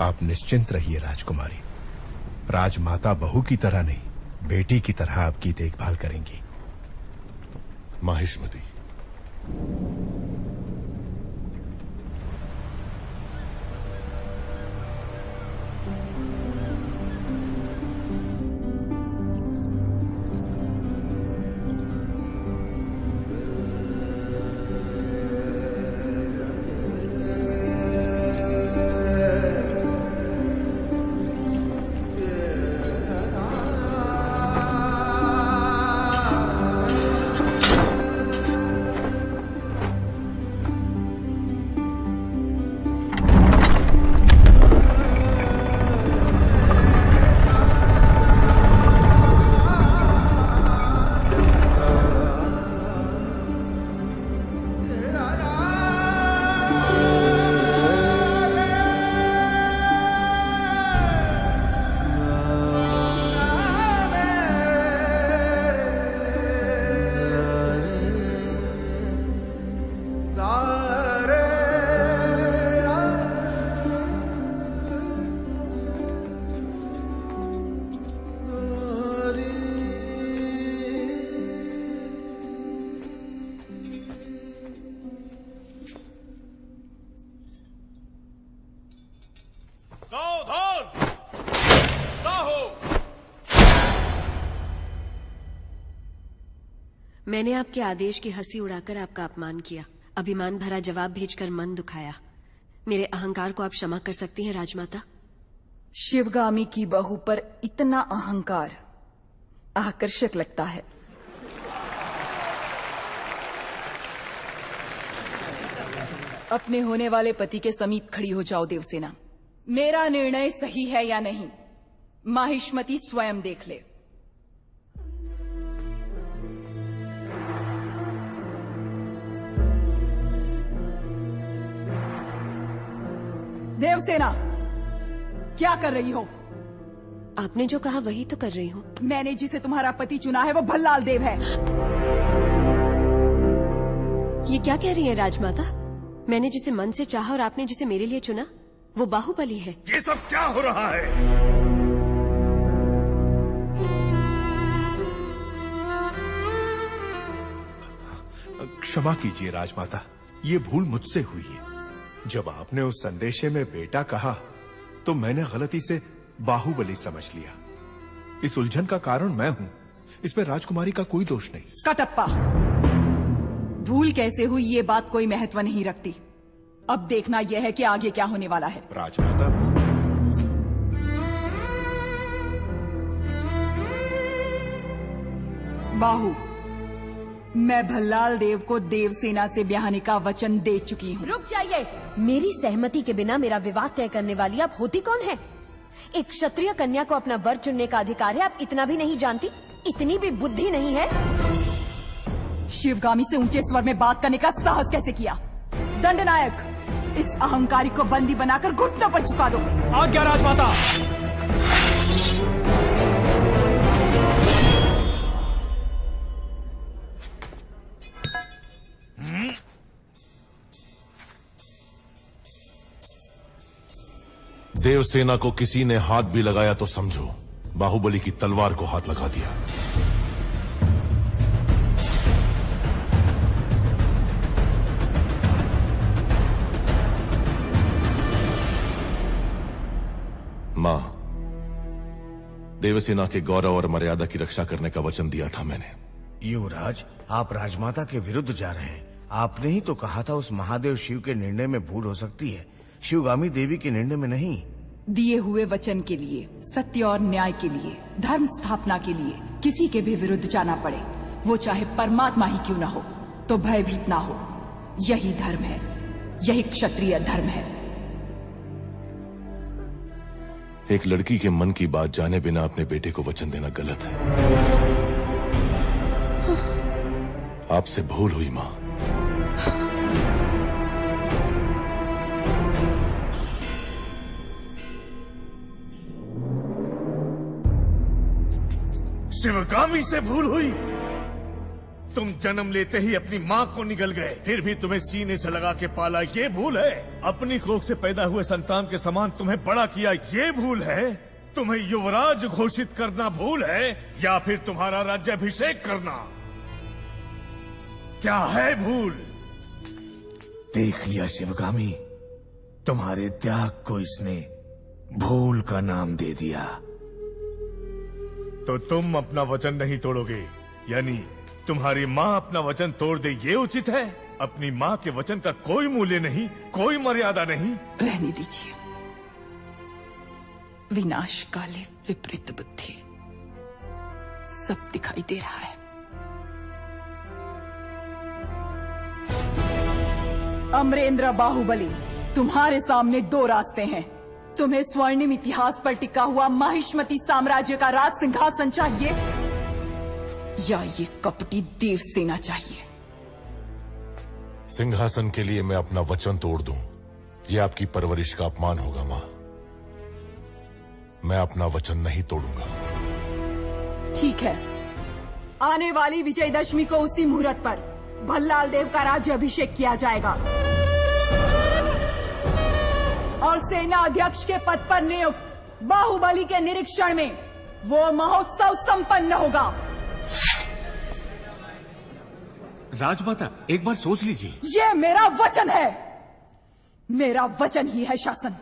आप निश्चिंत रहिए राजकुमारी। राजमाता बहू की तरह नहीं, बेटी की तरह आपकी देखभाल करेंगी। माहिष्मती, मैंने आपके आदेश की हंसी उड़ाकर आपका अपमान किया, अभिमान भरा जवाब भेजकर मन दुखाया। मेरे अहंकार को आप क्षमा कर सकती हैं राजमाता? शिवगामी की बहू पर इतना अहंकार आकर्षक लगता है। अपने होने वाले पति के समीप खड़ी हो जाओ देवसेना। मेरा निर्णय सही है या नहीं, माहिष्मती स्वयं देख ले। देवसेना, क्या कर रही हो? आपने जो कहा वही तो कर रही हूँ। मैंने जिसे तुम्हारा पति चुना है वो भल्लाल देव है। ये क्या कह रही है राजमाता? मैंने जिसे मन से चाहा और आपने जिसे मेरे लिए चुना वो बाहुबली है। ये सब क्या हो रहा है? क्षमा कीजिए राजमाता, ये भूल मुझसे हुई है। जब आपने उस संदेशे में बेटा कहा तो मैंने गलती से बाहुबली समझ लिया। इस उलझन का कारण मैं हूं, इसमें राजकुमारी का कोई दोष नहीं। कटप्पा, भूल कैसे हुई ये बात कोई महत्व नहीं रखती। अब देखना यह है कि आगे क्या होने वाला है। राजमाता, बाहु, मैं भल्लाल देव को देवसेना से ब्याहने का वचन दे चुकी हूँ। रुक जाइए। मेरी सहमति के बिना मेरा विवाह तय करने वाली आप होती कौन है? एक क्षत्रिय कन्या को अपना वर चुनने का अधिकार है, आप इतना भी नहीं जानती? इतनी भी बुद्धि नहीं है? शिवगामी से ऊंचे स्वर में बात करने का साहस कैसे किया? दंडनायक, इस अहंकारी को बंदी बनाकर घुटनों पर झुका दो। आज्ञा राजमाता। देवसेना को किसी ने हाथ भी लगाया तो समझो बाहुबली की तलवार को हाथ लगा दिया। मां, देवसेना के गौरव और मर्यादा की रक्षा करने का वचन दिया था मैंने। युवराज, आप राजमाता के विरुद्ध जा रहे हैं। आपने ही तो कहा था उस महादेव शिव के निर्णय में भूल हो सकती है, शिवगामी देवी के निर्णय में नहीं। दिए हुए वचन के लिए, सत्य और न्याय के लिए, धर्म स्थापना के लिए किसी के भी विरुद्ध जाना पड़े, वो चाहे परमात्मा ही क्यों ना हो, तो भयभीत ना हो। यही धर्म है, यही क्षत्रिय धर्म है। एक लड़की के मन की बात जाने बिना अपने बेटे को वचन देना गलत है। आपसे भूल हुई मां। शिवगामी से भूल हुई? तुम जन्म लेते ही अपनी माँ को निगल गए, फिर भी तुम्हें सीने से लगा के पाला, ये भूल है? अपनी कोख से पैदा हुए संतान के समान तुम्हें बड़ा किया, ये भूल है? तुम्हें युवराज घोषित करना भूल है, या फिर तुम्हारा राज्याभिषेक करना? क्या है भूल? देख लिया शिवगामी, तुम्हारे त्याग को इसने भूल का नाम दे दिया। तो तुम अपना वचन नहीं तोड़ोगे, यानी तुम्हारी माँ अपना वचन तोड़ दे, ये उचित है? अपनी माँ के वचन का कोई मूल्य नहीं, कोई मर्यादा नहीं। रहने दीजिए। विनाश काले विपरीत बुद्धि, सब दिखाई दे रहा है। अमरेंद्र बाहुबली, तुम्हारे सामने दो रास्ते हैं। तुम्हें स्वर्णिम इतिहास पर टिका हुआ माहिष्मती साम्राज्य का राज सिंहासन चाहिए, या ये कपटी देव सेना चाहिए? सिंहासन के लिए मैं अपना वचन तोड़ दूं, ये आपकी परवरिश का अपमान होगा मां। मैं अपना वचन नहीं तोड़ूंगा। ठीक है, आने वाली विजयदशमी को उसी मुहूर्त पर भल्लाल देव का राज्य अभिषेक किया जाएगा और सेना अध्यक्ष के पद पर नियुक्त बाहुबली के निरीक्षण में वो महोत्सव संपन्न होगा। राजमाता, एक बार सोच लीजिए। ये मेरा वचन है, मेरा वचन ही है शासन।